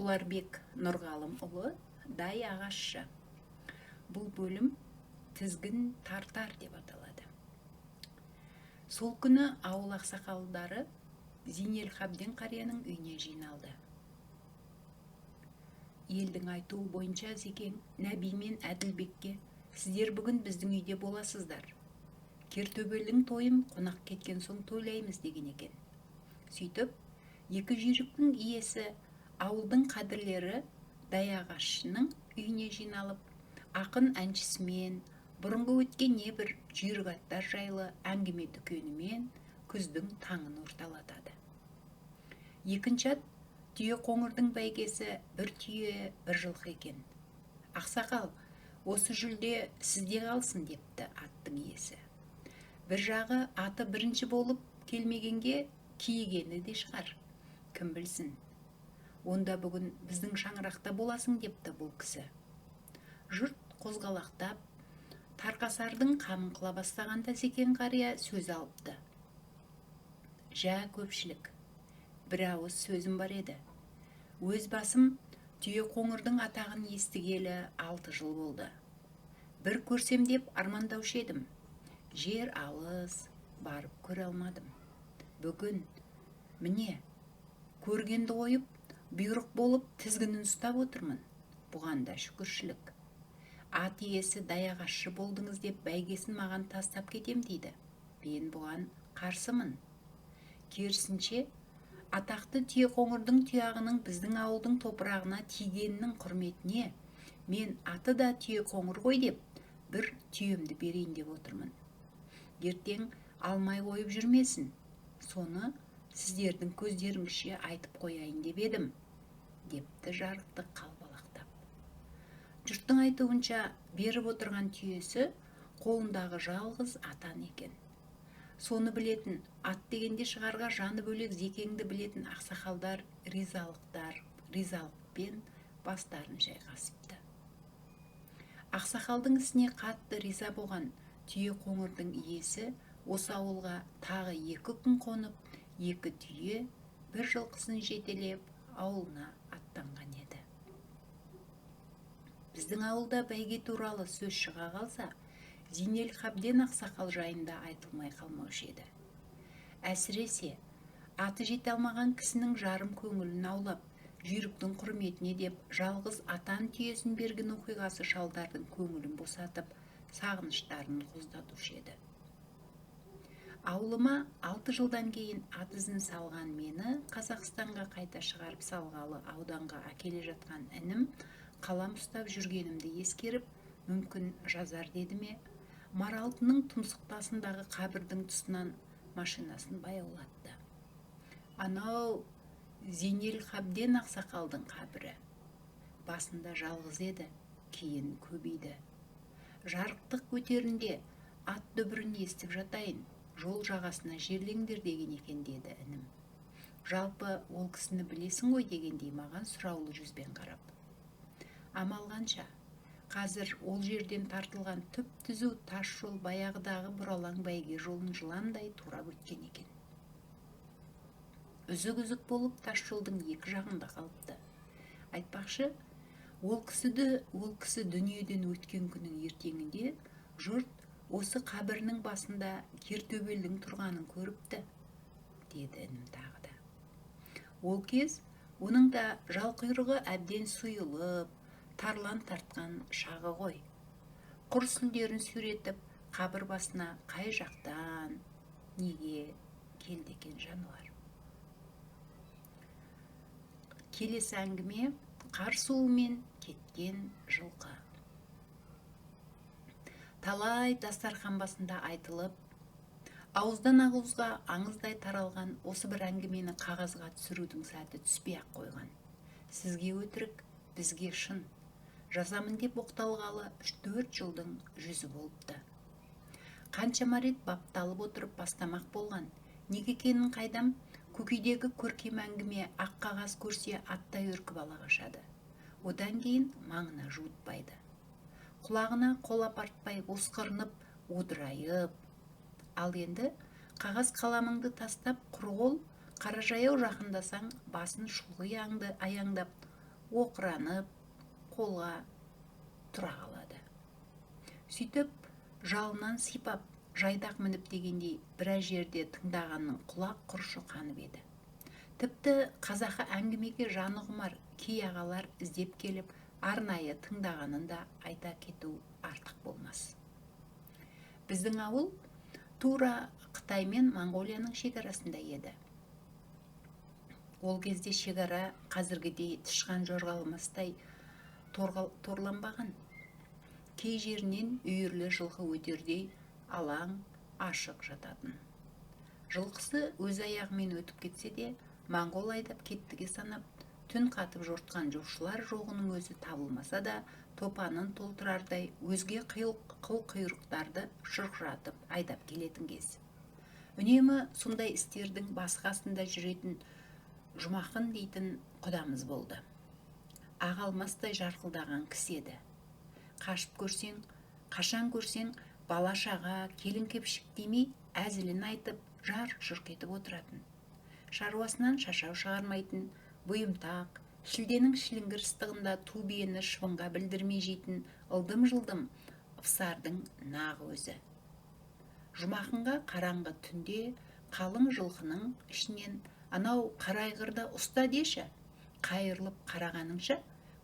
Ұларбек Нұрғалымұлы «Дай ағашшы». Бұл бөлім «Тізгін тартар» деп аталады. Сол күні ауыл ақсақалдары Зейнел Қабден қарияның үйіне жиналды. Елдің айтуы бойынша Зекең Нәби мен Әділбекке «Сіздер бүгін біздің үйде боласыздар. Кертөбелдің тойын қонақ кеткен соң тойлаймыз» деген екен. Сөйтіп, екі жүйріктің иесі ауылдың қадірлері Даяғашшының үйіне жиналып, ақын әншісімен, бұрынғы өткен небір жүйрік аттар жайлы әңгіме дүкенімен күздің таңын орталатады. Екінші ат түйе қоңырдың бәйгесі бір түйе бір жылқы екен. Ақсақал, осы жүлде сізде қалсын депті аттың иесі. Бір жағы аты бірінші болып келмегенге киігені де шығар. Кім білсін? Онда бүгін біздің шаңырақта боласың депті бұл кісі. Жұрт қозғалақтап, тарқасардың қамын қыла бастағанда Зекең қария сөз алыпты. Жә көпшілік, бір ауыз сөзім бар еді. Өз басым түйе қоңырдың атағын естігелі 6 жыл болды. Бір көрсем деп армандаушы едім. Жер алыс, барып көре алмадым. Бүгін, міне, көргенді қойып, бұйрық болып тізгінін ұстап отырмын. Бұған да шүкіршілік. Ат иесі Даяғашшы болдыңыз деп бәйгесін маған тастап кетем дейді. Мен бұған қарсымын. Керісінше, атақты түйе қоңырдың тұяғының біздің ауылдың топырағына тигенінің құрметіне мен аты да түйе қоңыр ғой деп бір түйемді берейін деп отырмын. Ертең алмай қойып жүрмесін. Соны сіздердің көздеріңізше айтып қояйын деп едім, депті жарықты қалбалақтап. Жұрттың айтуынша беріп отырған түйесі қолындағы жалғыз атан екен. Соны білетін, ат дегенде шығарға жаны бөлек Зекеңді білетін ақсақалдар ризалықпен бастарын шайқасыпты. Ақсақалдың ісіне қатты риза болған түйе қоңырдың иесі осы ауылға тағы 2 күн қонып, 2 түйе, бір жылқысын жетелеп ауылына аттанған еді. Біздің ауылда бәйге туралы сөз шыға қалса, Зейнел Қабден ақсақал жайында айтылмай қалмаушы еді. Әсіресе, аты жете алмаған кісінің жарым көңілін аулап, жүйріктің құрметіне деп жалғыз атан түйесін берген оқиғасы шалдардың көңілін босатып, сағыныштарын қоздатушы еді. Ауылыма 6 жылдан кейін ат ізін салған мені Қазақстанға қайта шығарып салғалы ауданға әкеле жатқан інім қалам ұстап жүргенімді ескеріп, мүмкін жазар деді ме, Маралтының тұмсықтасындағы қабірдің тұсынан машинасын баяулатты. Анау Зейнел Қабден ақсақалдың қабірі. Басында жалғыз еді, кейін көбейді. Жарықтық көтерінде ат дүбірін естіп жатайын, жол жағасына жерлеңдер деген екен деді інім. Жалпы ол кісіні білесің ғой дегендей маған сұраулы жүзбен қарап. Амал қанша, қазір ол жерден тартылған түп-түзу тас жол баяғыдағы бұралаң бәйге жолын жыландай турап өткен екен. Үзік-үзік болып тас жолдың екі жағында қалыпты. Айтпақшы, ол кісі дүниеден өткен күннің ертеңінде жұрт осы қабірінің басында кертөбелдің тұрғанын көріпті, деді інім тағы да. Ол кез оның да жал-құйрығы әбден сұйылып, тарлан тартқан шағы ғой. Құр сүлдерін сүйретіп, қабір басына қай жақтан, неге келді екен жануар. Келесі әңгіме қар суымен кеткен жылқы. Талай дастархан басында айтылып, ауыздан ауызға аңыздай таралған осы бір әңгімені қағазға түсірудің сәті түспей-ақ қойған. Сізге өтірік, бізге шын. Жазамын деп оқталғалы 3-4 жылдың жүзі болыпты. Қаншама рет бапталып отырып бастамақ болған, неге екенін қайдам, көкейдегі көркем әңгіме ақ қағаз көрсе аттай үркіп ала қашады. Одан кейін маңына жуытпайды. Құлағына қол апартпай осқырынып, одырайып. Ал енді қағаз қаламыңды тастап құр қол, қаражаяу жақындасаң, басын шұлғи аяңдап, оқыранып қолға тұра қалады. Сөйтіп жалынан сипап жайдақ мініп дегендей біраз жерде тыңдағанның құлақ құрышы қанып еді. Тіпті қазақы әңгімеге жаны құмар кей ағалар іздеп келіп арнайы тыңдағанын да айта кету артық болмас. Біздің ауыл тура Қытай мен Моңғолияның шекарасында еді. Ол кезде шекара қазіргідей тышқан жорғаламастай торланбаған. Кей жерінен үйірлі жылқы өтердей алаң ашық жататын. Жылқысы өз аяғымен өтіп кетсе де, моңғол айдап кеттіге санап, түн қатып жортқан жошылар жоғының өзі табылмаса да, топанын толтырардай өзге қыл-құйрықтарды шұрқыратып айдап келетін кез. Үнемі сондай істердің басы-қасында жүретін Жұмақын дейтін құдамыз болды. Ағалмастай жарқылдаған кісі еді. Қашып көрсең, қашан көрсең, бала-шаға, келін-кепшік демей, әзілін айтып, жарқ-жұрқ етіп отыратын. Шаруасынан шашау шығармайтын, бұйымтақ, шілденің шіліңгір ыстығында ту биені шыбынға білдірмей жейтін ылдым-жылдым ıпсардың нағы өзі. Жұмақынға қараңғы түнде қалың жылқының ішінен анау қарайғырда ұста деші, қайырылып қарағаныңша,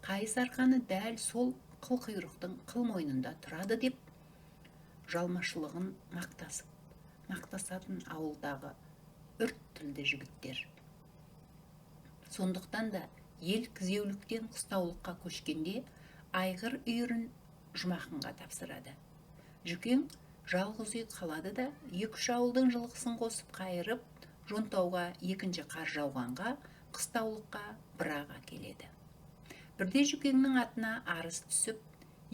қайыс арқаны дәл сол қыл-құйрықтың қыл мойнында тұрады деп жалмашылығын мақтасатын ауылдағы үрт тілді жігіттер. Сондықтан да ел күзеуліктен қыстаулыққа көшкенде айғыр үйірін Жұмақынға тапсырады. Жүкең жалғыз үй қалады да, 2-3 ауылдың жылқысын қосып қайырып, жонтауға екінші қар жауғанға қыстаулыққа бір аға келеді. Бірде Жүкеңнің атына арыз түсіп,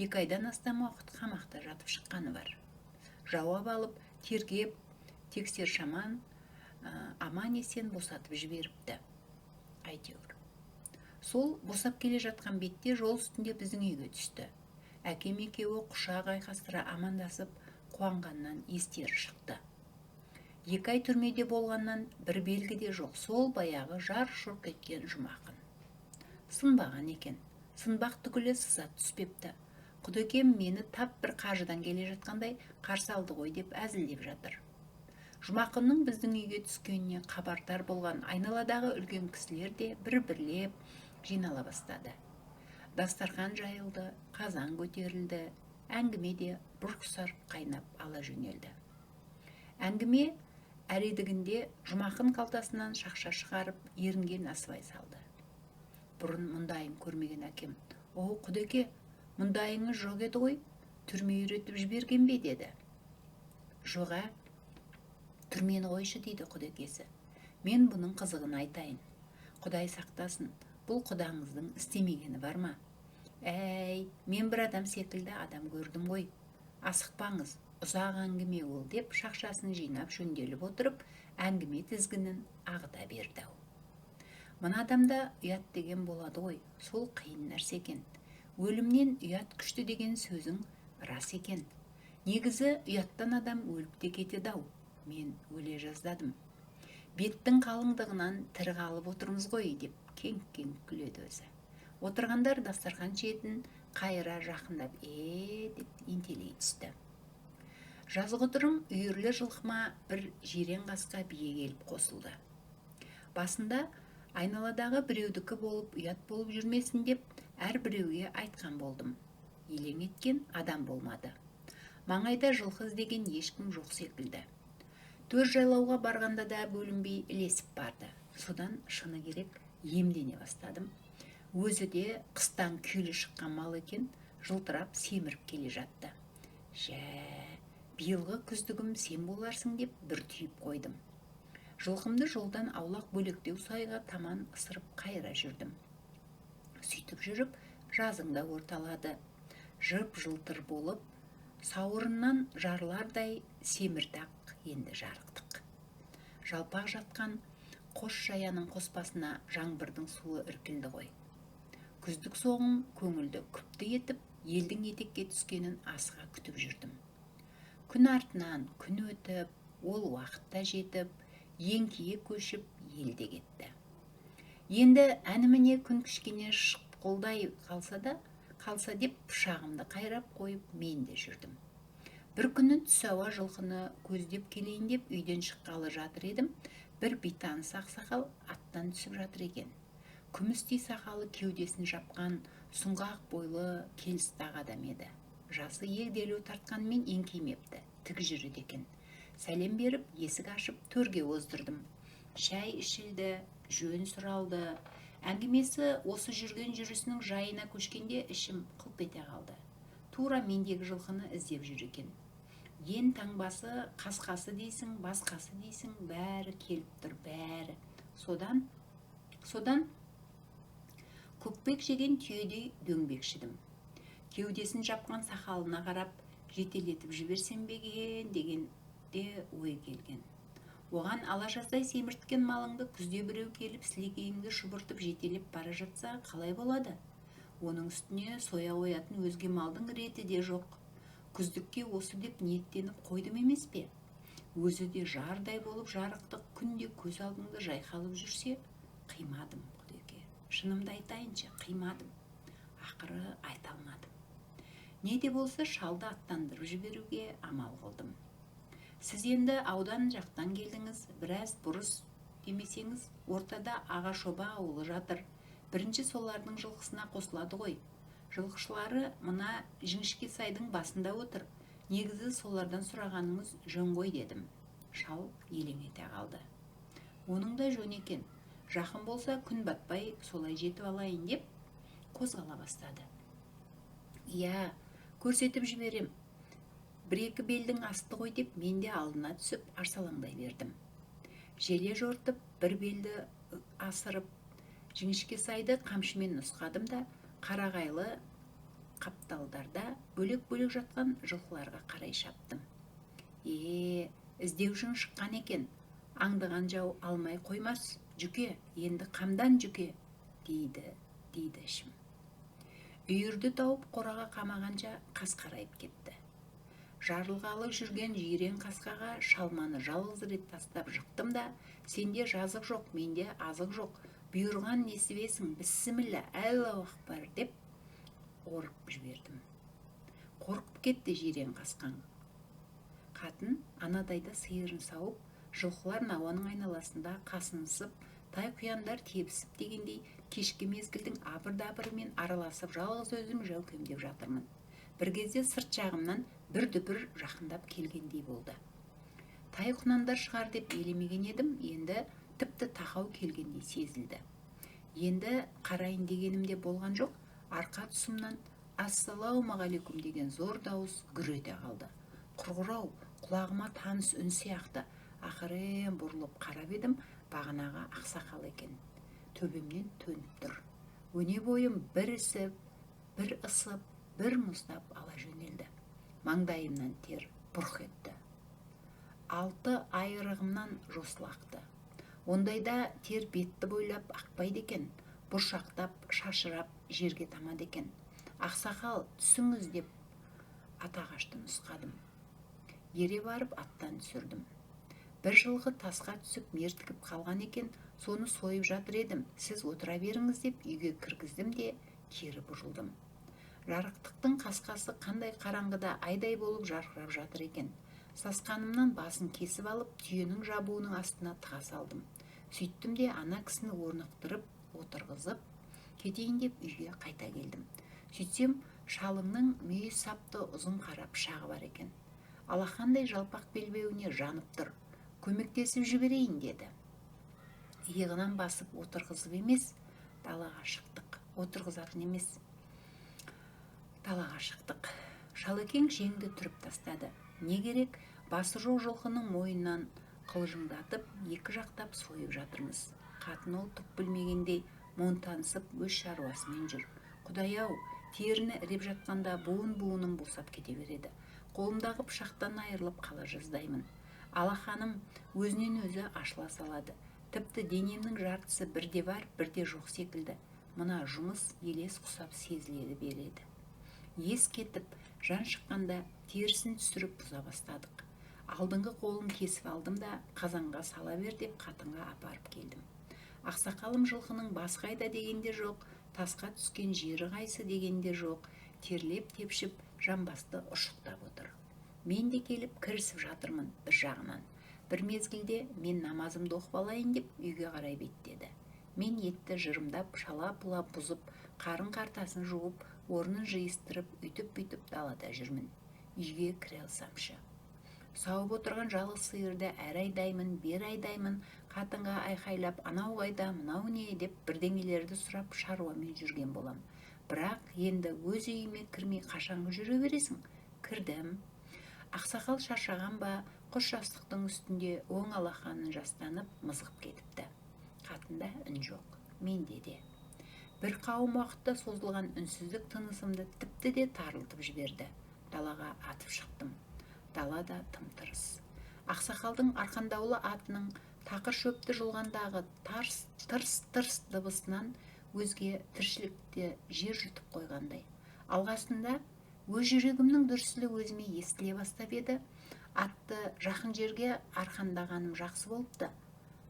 2 айдан астам уақыт қамақта жатып шыққаны бар. Жауап алып, тергеп, тексер шаман аман есен босатып жіберіпті. Әйтеуір. Сол босап келе жатқан бетте жол үстінде біздің үйге түсті. Әкем екеуі құшақ айқастыра амандасып, қуанғаннан естері шықты. 2 ай түрмеде болғаннан бір белгі де жоқ, сол баяғы жарқ-жұрқ еткен Жұмақын. Сынбаған екен. Сынбақ түгілі сызат түспепті. Құдекем мені тап бір қажыдан келе жатқандай қарсы алды ғой деп әзілдеп жатыр. Жұмақынның біздің үйге түскеніне хабардар болған айналадағы үлкен кісілер де бір-бірлеп жинала бастады. Дастархан жайылды, қазан көтерілді, әңгіме де бұрқ-сарқ қайнап ала жөнелді. Әңгіме әредігінде Жұмақын қалтасынан шақша шығарып, ерінге насыбай салды. Бұрын мұндайын көрмеген әкем: «О, Құдеке, мұндайыңыз жоқ еді ғой, түрме үйретіп жіберген бе?» деді. «Жоға, түрмені қойшы» дейді Құдекесі. «Мен бұның қызығын айтайын. Құдай сақтасын, бұл құдаңыздың істемегені бар ма? Әй, мен бір адам секілді адам көрдім ғой. Асықпаңыз, ұзақ әңгіме ол» деп шақшасын жинап жөнделіп отырып, әңгіме тізгінін ағыта берді. Мына адамда ұят деген болады ғой, сол қиын нәрсе екен. Өлімнен ұят күшті деген сөзің рас екен. Негізі ұяттан адам өліп те кетеді-ау. Мен өле жаздадым. Беттің қалыңдығынан тірі қалып отырмыз ғой деп кеңк-кеңк күледі өзі. Отырғандар дастархан шетін қайыра жақындап деп ентелей түсті. Жазғытұрым үйірлі жылқыма бір жирен қасқа бие келіп қосылды. Басында айналадағы біреудікі болып ұят болып жүрмесін деп әр біреуге айтқан болдым. Елең еткен адам болмады. Маңайда жылқы іздеген ешкім жоқ секілді. Төр жайлауға барғанда да бөлінбей ілесіп барды. Содан шыны керек емлене бастадым. Өзі де қыстан күйлі шыққан мал екен, жылтырап семіріп келе жатты. Биылғы күздігім сен боларсың деп бір түйіп қойдым. Жылқымды жолдан аулақ бөлектеу сайға таман ысырып қайыра жүрдім. Сөйтіп жүріп, жазыңда орталады. Жып-жылтыр болып, сауырынан жарылардай семірдақ енді жарықтық. Жалпақ жатқан қос жаяның қоспасына жаңбырдың суы үркілді ғой. Күздік соғым көңілді күпті етіп, елдің етекке түскенін асыға күтіп жүрдім. Күн артынан күн өтіп, ол уақытта жетіп, еңкейе көшіп елде кетті. Енді әніміне күн кішкене шық тоқылдай қалса деп пышағымды қайрап қойып мен де жүрдім. Бір күні түс ауа жылқыны көздеп келейін деп үйден шыққалы жатыр едім. Бір бейтаныс ақсақал аттан түсіп жатыр екен. Күмістей сақалы кеудесін жапқан сұңғақ бойлы келістақ адам еді. Жасы егделеу тартқанмен еңкеймепті, тік жүреді екен. Сәлем беріп, есік ашып, төрге оздырдым. Шәй ішілді, жөн сұралды. Әңгімесі осы жүрген жүрісінің жайына көшкенде ішім қылп ете қалды. Тура мендегі жылқыны іздеп жүр екен. Ен таңбасы, қасқасы дейсің, басқасы дейсің, бәрі келіп тұр, бәрі. Содан көкпек жеген түйедей дөңбекшідім. Кеудесін жапқан сақалына қарап, жетелетіп жіберсем беген деген де ой келген. Оған ала жаздай семірткен малыңды күзде біреу келіп сілекейіңді шұбыртып жетелеп бара жатса қалай болады? Оның үстіне соя қоятын өзге малдың реті де жоқ. Күздікке осы деп ниеттеніп қойдым емес пе? Өзі де жардай болып жарықтық күнде көз алдыңды жайқалып жүрсе, қимадым Құдеке. Шынымды айтайыншы, қимадым. Ақыры айта алмадым. Не де болса шалды аттандырып жіберуге амал қылдым. Сіз енді аудан жақтан келдіңіз, біраз бұрыс демесеңіз, ортада Ағашоба ауылы жатыр. Бірінші солардың жылқысына қосылады ғой. Жылқышылары мына Жіңішке сайдың басында отыр. Негізі солардан сұрағаныңыз жөн ғой дедім. Шал елең ете қалды. Оның да жөн екен. Жақын болса күн батпай солай жетіп алайын деп қозғала бастады. Иә, көрсетіп жіберем. Бір-екі белдің асты ғой деп мен де алдына түсіп арсалаңдай бердім. Желе жортып, бір белді асырып, Жіңішке сайды қамшымен нұсқадым да, қарағайлы қапталдарда бөлек-бөлек жатқан жылқыларға қарай шаптым. Іздеушің шыққан екен. Аңдыған жау алмай қоймас. Жүке, енді қамдан жүке, дейді ішім. Үйірді тауып қораға қамағанша қас қарайып кетті. Жарылғалы жүрген жирен қасқаға шалманы жалғыз рет тастап жықтым да, сенде жазық жоқ, менде азық жоқ. Бұйырған несібесің, бісміллә, Аллаху акбар деп орып жібердім. Қорқып кетті жирен қасқаң. Қатын анадайда сиырын сауып, жылқылар науаның айналасында қасынысып, тай құяндар тебісіп дегендей, кешкі мезгілдің абыр-дабырымен араласып жалғыз өзім жәукемдеп жатырмын. Бір кезде сырт жағымнан бір дүбір жақындап келгендей болды. Тай құнандар шығар деп елемеген едім, енді тіпті тақау келгендей сезілді. Енді қарайын дегенімде болған жоқ, арқа тұсымнан ассалаумағалейкум деген зор дауыс гүр ете қалды. Құрғырау, құлағыма таныс үн сияқты. Ақырын бұрылып қарап едім, бағанағы ақсақал екен. Төбемнен төніп тұр. Өне бойым бір ісіп, бір ысып, бір мұздап ала жөнелді. Маңдайымнан тер бұрқ етті. 6 айырығымнан жосылақты. Ондайда тер бетті бойлап ақпайды екен, бұршақтап, шашырап жерге тамады екен. Ақсақал, түсіңіз деп атағашты нұсқадым. Ере барып аттан түсірдім. Бір жылғы тасқа түсіп мертігіп қалған екен, соны сойып жатыр едім. Сіз отыра беріңіз деп үйге кіргіздім де кері бұрылдым. Жарықтықтың қасқасы қандай қараңғыда айдай болып жарқырап жатыр екен. Сасқанымнан басын кесіп алып, түйенің жабуының астына тыға салдым. Сөйттім де ана кісіні орнықтырып, отырғызып, кетейін деп үйге қайта келдім. Сөйтсем, шалыңның мүйіз сапты ұзын қара пышағы бар екен. Алақандай жалпақ белбеуіне жанып тұр. Көмектесіп жіберейін деді. Иығынан басып отырғызып емес, далаға шықтық. Отырғызатын емес, далаға шықтық. Шалекең жеңді түріп тастады. Не керек, басы жоқ жылқының мойнынан қылжыңдатып, екі жақтап сойып жатырмыз. Қатын ол түк білмегендей монтанысып өз шаруасымен жүр. Құдай-ау, теріні іреп жатқанда буын-буыным босап кете береді. Қолымдағы пышақтан айырылып қала жаздаймын. Алақаным өзінен өзі ашыла салады. Тіпті денемнің жартысы бірде бар, бірде жоқ секілді. Мына жұмыс елес құсап сезіледі береді. Ес кетіп, жан шыққанда терісін түсіріп бұза бастадық. Алдыңғы қолын кесіп алдым да қазанға сала бер деп қатынға апарып келдім. Ақсақалым жылқының басы қайда дегенде жоқ, Тасқа түскен жері қайсы дегенде жоқ, терлеп тепшіп жамбасты ұшықтап отыр. Мен де келіп кірісіп жатырмын бір жағынан. Бір мезгілде мен намазымды оқып алайын деп үйге қарай беттеді. Мен етті жырымдап, шала-пұла бұзып, қарын қартасын жуып, орнын жиыстырып, үйтіп-бүйтіп далада жүрмін. Үйге кіре алсамшы. Сауып отырған жалғыз сиырды әр айдаймын, бер айдаймын, қатынға айқайлап, анау қайда, мынау не деп бірдеңелерді сұрап шаруамен жүрген болам. Бірақ енді өз үйіме кірмей қашанғы жүре бересің? Кірдім. Ақсақал шаршаған ба, құс жастықтың үстінде оң алақанын жастанып мызғып кетіпті. Қатында үн жоқ, менде де. Бір қауым уақытта созылған үнсіздік тынысымды тіпті де тарылтып жіберді. Далаға атып шықтым. Далада тым-тырыс. Ақсақалдың арқандаулы атының тақыр шөпті жұлғандағы тырс-тырс дыбысынан өзге тіршілікте жер жұтып қойғандай. Алғасында өз жүрегімнің дүрсілі өзіме естіле бастап еді. Атты жақын жерге арқандағаным жақсы болыпты.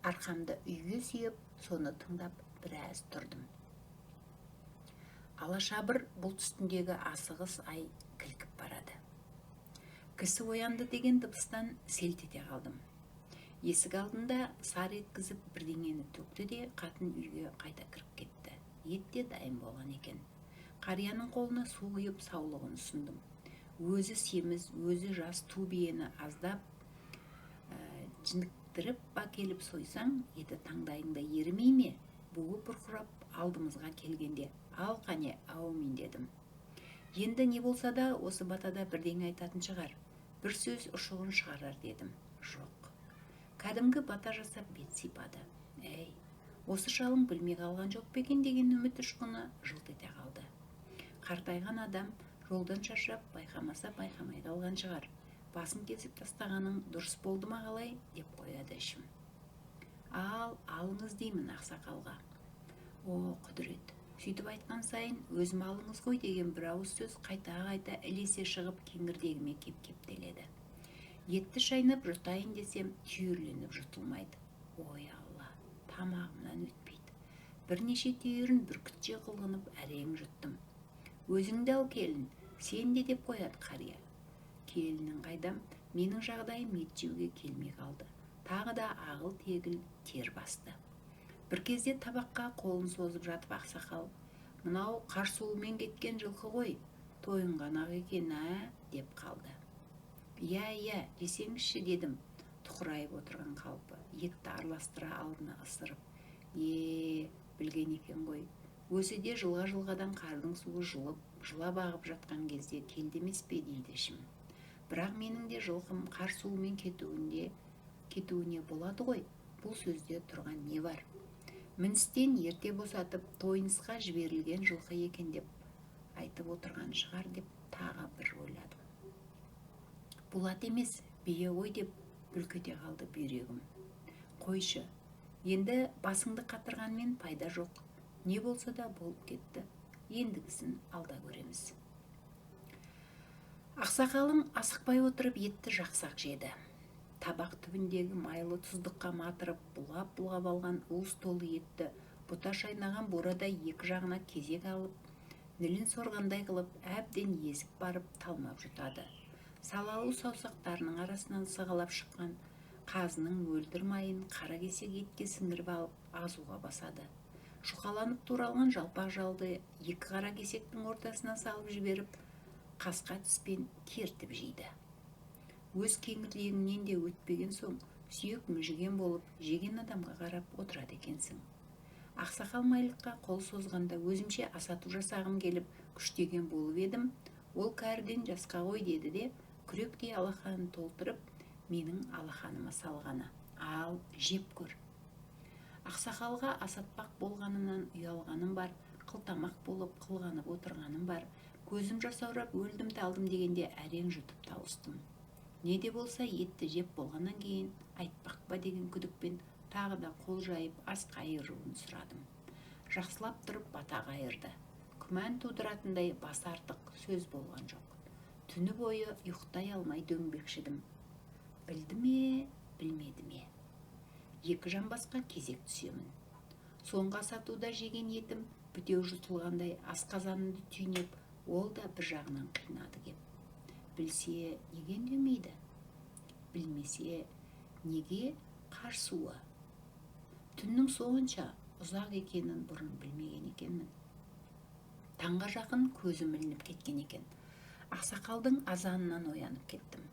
Арқамды үйге сүйеп, соны тыңдап біраз тұрдым. Алашабыр бұлт үстіндегі асығыс ай кілкіп барады. Кісі оянды деген дыбыстан селт ете қалдым. Есік алдында сар еткізіп бірдеңені төкті де қатын үйге қайта кіріп кетті. Ет те дайын болған екен. Қарияның қолына су құйып саулығын ұсындым. Өзі семіз, өзі жас ту биені аздап жініктіріп келіп сойсаң, еті таңдайыңда ерімей ме? Буы бұрқырап алдымызға келгенде, ал қане, ауымен дедім. Енді не болса да осы батада бірдеңе айтатын шығар. Бір сөз ұшығын шығарар дедім. Жоқ. Кәдімгі бата жасап бет сипады. Әй, осы шалың білмей қалған жоқ па екен деген үміт ұшқыны жылт ете қалды. Қартайған адам жолдан шаршап байқамаса байқамай қалған шығар. Басын кесіп тастағаның дұрыс болды ма қалай деп қояды ішім. Алыңыз деймін ақсақалға. О, құдірет, сөйтіп айтқан сайын өзім алыңыз ғой деген бір ауыз сөз қайта-қайта ілесе шығып кеңірдегіме кеп-кептеледі. Етті шайнап жұтайын десем, түйірленіп жұтылмайды. Ой Алла, тамағымнан өтпейді. Бірнеше түйірін бүркітше қылғынып әрең жұттым. Өзіңді ал келін, сен де деп қояды қария. Келінін қайдам, менің жағдайым ет жеуге келмей қалды. Тағы да ағыл-тегіл тер басты. Бір кезде табаққа қолын созып жатып ақсақал, мынау қар суымен кеткен жылқы ғой, тойынған-ақ екен, деп қалды. Иә, десеңізші дедім, тұқырайып отырған қалпы, етті араластыра алдына ысырып. Білген екен ғой. Өзі де жылға-жылғадан қардың суы жылып, жылап ағып жатқан кезде келді емес пе дейді ішім. Бірақ менің де жылқым қар суымен кетуіне болады ғой. Бұл сөзде тұрған не бар? Міністен ерте босатып, тойынысқа жіберілген жылқы екен деп айтып отырған шығар деп тағы бір ойладым. Бұл ат емес, бие ғой деп бүлк ете қалды бүйрегім. Қойшы, енді басыңды қатырғанмен пайда жоқ. Не болса да болып кетті. Ендігісін алда көреміз. Ақсақалым асықпай отырып етті жақсақ жеді. Табақ түбіндегі майлы тұздыққа матырып, бұлғап алған уыс толы етті бұта шайнаған борадай екі жағына кезек алып, нілін сорғандай қылып, әбден езіп барып талмап жұтады. Салалы саусақтарының арасынан сығалап шыққан қазының мөлдір майын қара кесек етке сіңіріп алып азуға басады. Шұқаланып туралған жалпақ жалды екі қара кесектің ортасына салып жіберіп, қасқа тіспен кертіп жейді. Өз кеңірдегіңнен де өтпеген соң, сүйек мүжіген болып, жеген адамға қарап отырады екенсің. Ақсақал майлыққа қол созғанда өзімше асату жасағым келіп, күштеген болып едім, ол кәріден жасқа ғой деді де, күректей алақанын толтырып, менің алақаныма салғаны. Ал, жеп көр. Ақсақалға асатпақ болғанымнан ұялғаным бар, қылтамақ болып қылғанып отырғаным бар, көзім жасаурап өлдім талдым дегенде әрең жұтып тауыстым. Не де болса етті жеп болғаннан кейін айтпақ па деген күдікпен тағы да қол жайып ас қайыруын сұрадым. Жақсылап тұрып бата қайырды. Күмән тудыратындай бас артық сөз болған жоқ. Түні бойы ұйықтай алмай дөңбекшідім. Білді ме, білмеді ме? Екі жамбасқа кезек түсемін. Соңғы асатуда жеген етім Бүтеу жұтылғандай асқазанымды түйнеп, ол да бір жағынан қинады кеп. Білсе неге үндемейді? Білмесе неге қарсуы? Түннің сонша ұзақ екенін бұрын білмеген екенмін. Таңға жақын көзім ілініп кеткен екен. Ақсақалдың азанынан оянып кеттім.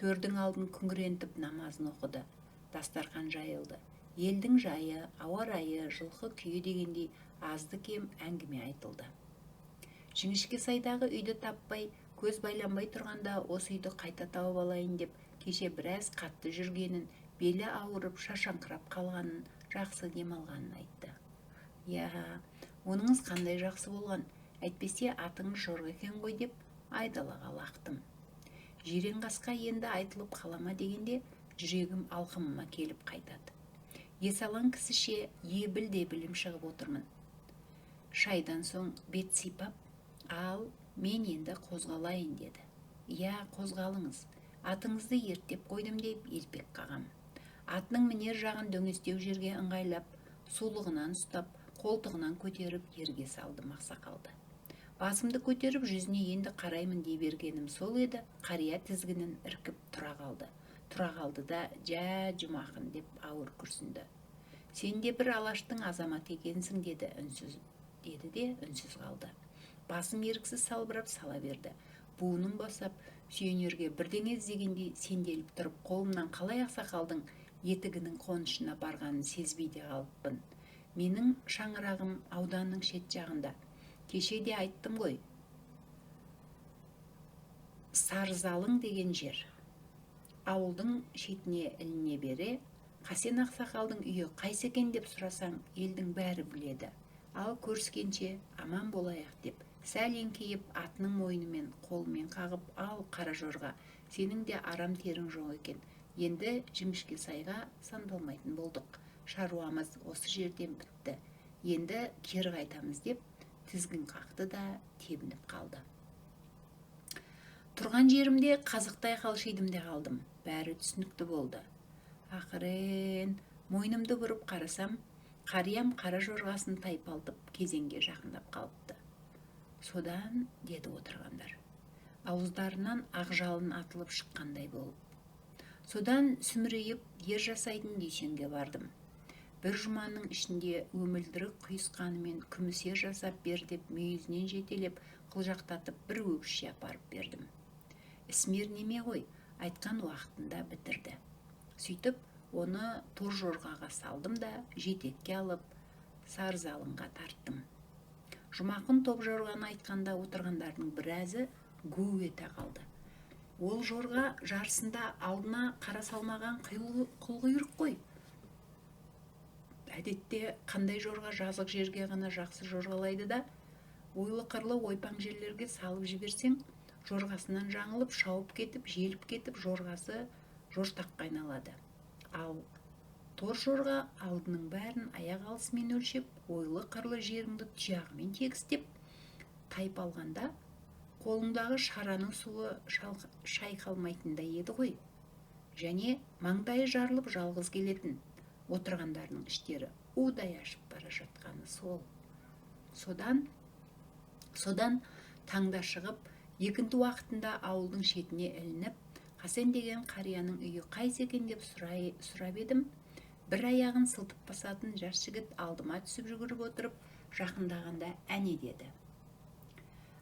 Төрдің алдын күңірентіп намазын оқыды. Дастархан жайылды. Елдің жайы, ауа райы, жылқы күйі дегендей азды кем әңгіме айтылды. Жіңішке сайдағы үйді таппай, көз байланбай тұрғанда осы үйді қайта тауып алайын деп, кеше біраз қатты жүргенін, белі ауырып, шашаңқырап қалғанын, жақсы демалғанын айтты. Я, оныңыз қандай жақсы болған, әйтпесе атыңыз жорға екен ғой деп айдалаға лақтым. Жирен қасқа енді айтылып қалама дегенде, жүрегім алқымыма келіп қайтады. Есалаң кісіше ебіл де білім шығып отырмын. Шайдан соң бет сипап, ал мен енді қозғалайын деді. Я, қозғалыңыз, атыңызды ерттеп қойдым деп елпек қағам. Атының мінер жағын дөңестеу жерге ыңғайлап, сулығынан ұстап, қолтығынан көтеріп ерге салдым ақсақалды. Басымды көтеріп жүзіне енді қараймын дей бергенім сол еді, қария тізгінін іркіп тұра қалды. Тұра қалды да, жә жұмақын деп ауыр күрсінді. Сен де бір алаштың азаматы екенсің деді де үнсіз қалды. Басым еріксіз салбырап сала берді. Буынын басап, сүйенерге бірдеңе іздегендей сенделіп тұрып, қолымнан қалай ақсақалдың етігінің қонышына барғанын сезбей де қалыппын. Менің шаңырағым ауданның шет жағында. Кеше де айттым ғой. Сарзалың деген жер. Ауылдың шетіне іліне бере, Қасен ақсақалдың үйі қайсы екен деп сұрасаң, елдің бәрі біледі. Ал көріскенше аман болайық деп, сәл еңкейіп атының мойнымен қолымен қағып, ал қара жорға, сенің де арам терің жоқ екен. Енді жіңішке сайға сандалмайтын болдық. Шаруамыз осы жерден бітті. Енді кері қайтамыз деп тізгін қақты да тебініп қалды. Тұрған жерімде қазықтай қалшидым де қалдым. Бәрі түсінікті болды. Ақырын мойнымды бұрып қарасам, қариям қара жорғасын тайпалтып кезеңге жақындап қалыпты. Содан, деді отырғандар, ауыздарынан ақ жалын атылып шыққандай болып. Содан сүмірейіп ер жасайтын дүйсенге бардым. Бір жұманың ішінде өмілдірік құйысқанымен күмісер жасап бер деп мүйізінен жетелеп, қылжақтатып бір өгізше апарып бердім. Ісмер неме ғой, айтқан уақытында бітірді. Сөйтіп, оны тор жорғаға салдым да жетекке алып, Сарзалыңға тарттым. Жұмақын топ жорғаны айтқанда отырғандардың біразы гу ете қалды. Ол жорға жарысында алдына қара салмаған қылқұйрық қой. Әдетте қандай жорға жазық жерге ғана жақсы жорғалайды да, ойлы қырлы ойпаң жерлерге салып жіберсең, жорғасынан жаңылып, шауып кетіп, желіп кетіп, жорғасы жоштаққа айналады. Ал тор жорға алдының бәрін аяқ алысымен өлшеп, ойлы қырлы жеріңді тұяғымен тегістеп, тайып алғанда, қолыңдағы шараның суы шайқалмайтындай еді ғой. Және маңдайы жарылып жалғыз келетін, отырғандардың іштері удай ашып бара жатқаны сол. Содан таңда шығып, екінті уақытында ауылдың шетіне ілініп, Қасен деген қарияның үйі қайсы екен деп сұрап едім. Бір аяғын сылтып басатын жас жігіт алдыма түсіп жүгіріп отырып, жақындағанда әне деді.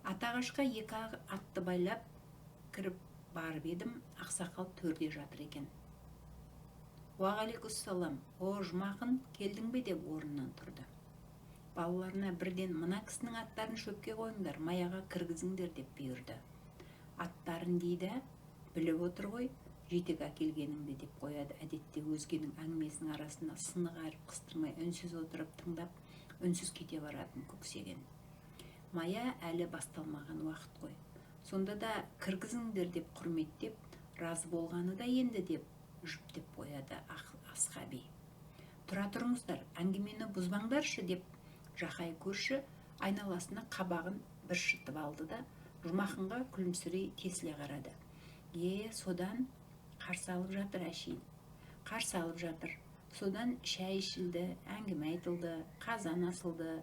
Атағашқа екі атты байлап кіріп барып едім, ақсақал төрде жатыр екен. Уағалейкуссалам, о жұмақын, келдің бе деп орнынан тұрды. Балаларына бірден мына кісінің аттарын шөпке қойыңдар, маяға кіргізіңдер деп бұйырды. Аттарын дейді, біліп отыр ғой, жетек әкелгеніңді деп қояды. Әдетте өзгенің әңгімесінің арасында сынық әріп қыстырмай үнсіз отырып тыңдап, үнсіз кете баратын көксеген. Мая әлі басталмаған уақыт қой. Сонда да кіргізіңдер деп құрметтеп, разы болғаны да енді деп жүптеп қояды Асқаби. Тұра тұрыңыздар, әңгімені бұзбаңдаршы деп Жақай көрші айналасына қабағын бір шытып алды да, Жұмақынға күлімсірей тесіле қарады. Содан қарсы алып жатыр әшейін. Қарсы алып жатыр. Содан шәй ішілді, әңгіме айтылды, қазан асылды.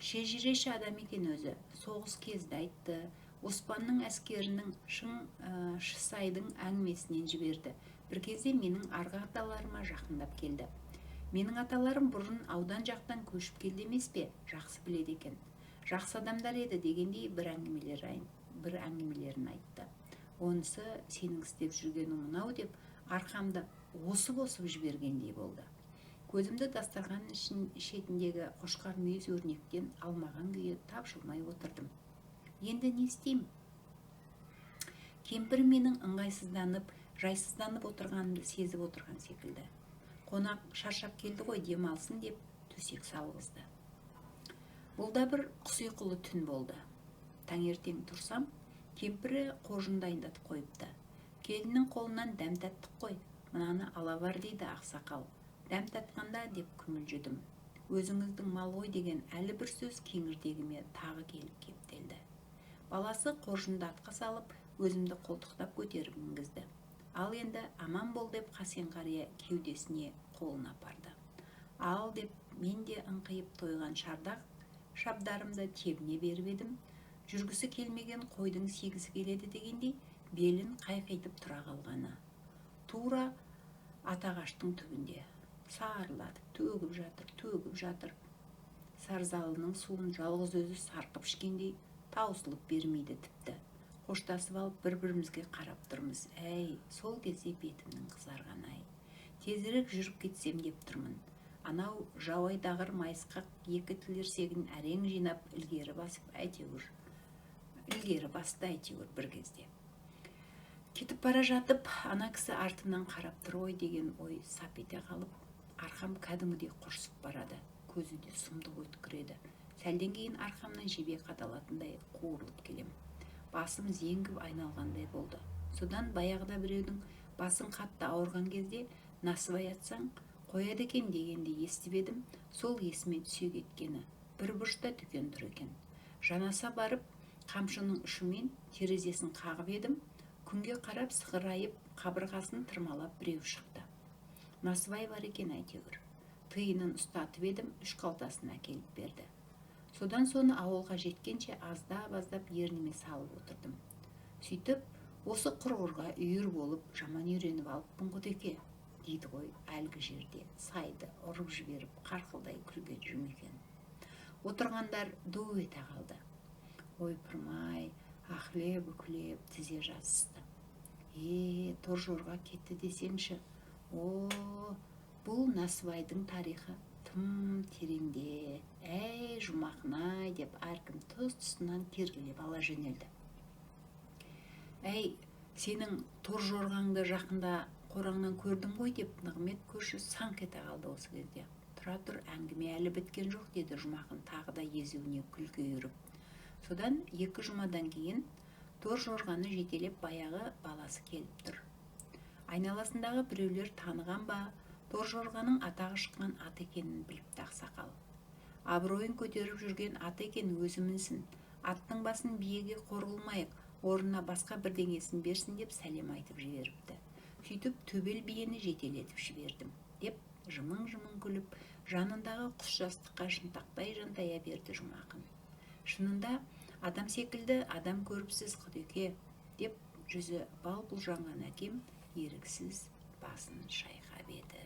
шежіреші адам екен өзі. Соғыс кезді айтты. Оспанның әскерінің Шысайдың әңгімесінен жіберді. Бір кезде менің арғы аталарыма жақындап келді. Менің аталарым бұрын аудан жақтан көшіп келді емес пе? Жақсы біледі екен. Жақсы адамдар еді дегендей бір әңгімелерін айтты. Онысы сенің істеп жүргені мынау деп арқамды осып жібергендей болды. Көзімді дастархан шетіндегі қошқар мүйіз өрнектен алмаған күйі тапжылмай отырдым. Енді не істеймін? Кемпір менің ыңғайсызданып, жайсызданып отырғанымды сезіп отырған секілді. Қонақ шаршап келді ғой, демалсын деп төсек салғызды. Бұл да бір құс ұйқылы түн болды. Таңертең тұрсам, кемпірі қожын дайындатып қойыпты. Келіннің қолынан дәм таттық қой, мынаны ала бар дейді ақсақал. Дәм татқанда деп күмілжідім. Өзіңіздің мал ғой деген әлі бір сөз кеңірдегіме тағы келіп кептелді. Баласы қожынды атқа салып, өзімді қолтықтап көтеріп мінгізді. Ал енді аман бол деп Қасен қария кеудесіне қолын апарды. Ал деп мен де ыңқиып тойған шабдарымды тебіне беріп едім. Жүргісі келмеген қойдың сегісі келеді дегендей белін қайқайтып тұра қалғаны. Тура атағаштың түбінде сарыладып төгіп жатыр. Сарзалының суын жалғыз өзі сарқып ішкендей таусылып бермейді тіпті. Қоштасып алып бір-бірімізге қарап тұрмыз. Әй, сол кезде бетімнің қызарғаны-ай. Тезірек жүріп кетсем деп тұрмын. Анау жауайдағыр майысқақ екі тілерсегін әрең жинап ілгері басты әйтеуір бір кезде. Кетіп бара жатып, ана кісі артынан қарап тұр ой деген ой сап ете қалып, арқам кәдімгідей құрсып барады. Көзі де сұмдық өткіреді. Сәлден кейін арқамнан жебе қадалатындай қуырылып келем. Басым зеңгіп айналғандай болды. Содан баяғыда біреудің басың қатты ауырған кезде насыбай атсаң қояды екен дегенде естіп едім. Сол есіме түсе кеткені. Бір бұрышта дүкен тұр екен. Жанаса барып, қамшының ұшымен терезесін қағып едім. Күнге қарап сықырайып, қабырғасын тырмалап біреу шықты. Насыбай бар екен әйтеуір. Тиынын ұстатып едім, 3 қалтасын әкеліп берді. Содан соны ауылға жеткенше аздап ерніме салып отырдым. Сөйтіп, осы құрғырға үйір болып, жаман үйреніп алыппын Құдеке, дейді ғой әлгі жерде сайды ұрып жіберіп қарқылдай күлген жұмекен. Отырғандар ду ете қалды. Ойпырмай, ахлеп-үклеп тізе жазысты. Торжорға кетті десеңші. Бұл Насыбайдың тарихы тым тереңде. Әй, жұмақнай деп әркім тұс-тұсынан тергелеп ала жөнелді. Әй, сенің торжорғаңды жақында қораңнан көрдім ғой деп Нығмет көрші саңқ ете қалды осы кезде. Тұра тұр, әңгіме әлі біткен жоқ деді Жұмақын тағы да езуіне күлкі үйіріп. Содан 2 жұмадан кейін торжорғаны жетелеп баяғы баласы келіп тұр. Айналасындағы біреулер таныған ба, торжорғаның атағы шыққан ат екенін біліпті ақсақал. Абыройын көтеріп жүрген ат екен өзі мінсін. Аттың басын биеге қорғылмайық, орнына басқа бірдеңесін берсін деп сәлем айтып жіберіпті. Сөйтіп төбел биені жетелетіп жібердім деп жымың-жымың күліп, жанындағы құс жастыққа жынтақтай жантая берді Жұмақын. Шынында адам секілді адам көріпсіз Құдеке деп жүзі бал-бұл жанған әкем еріксіз басын шайқап еді.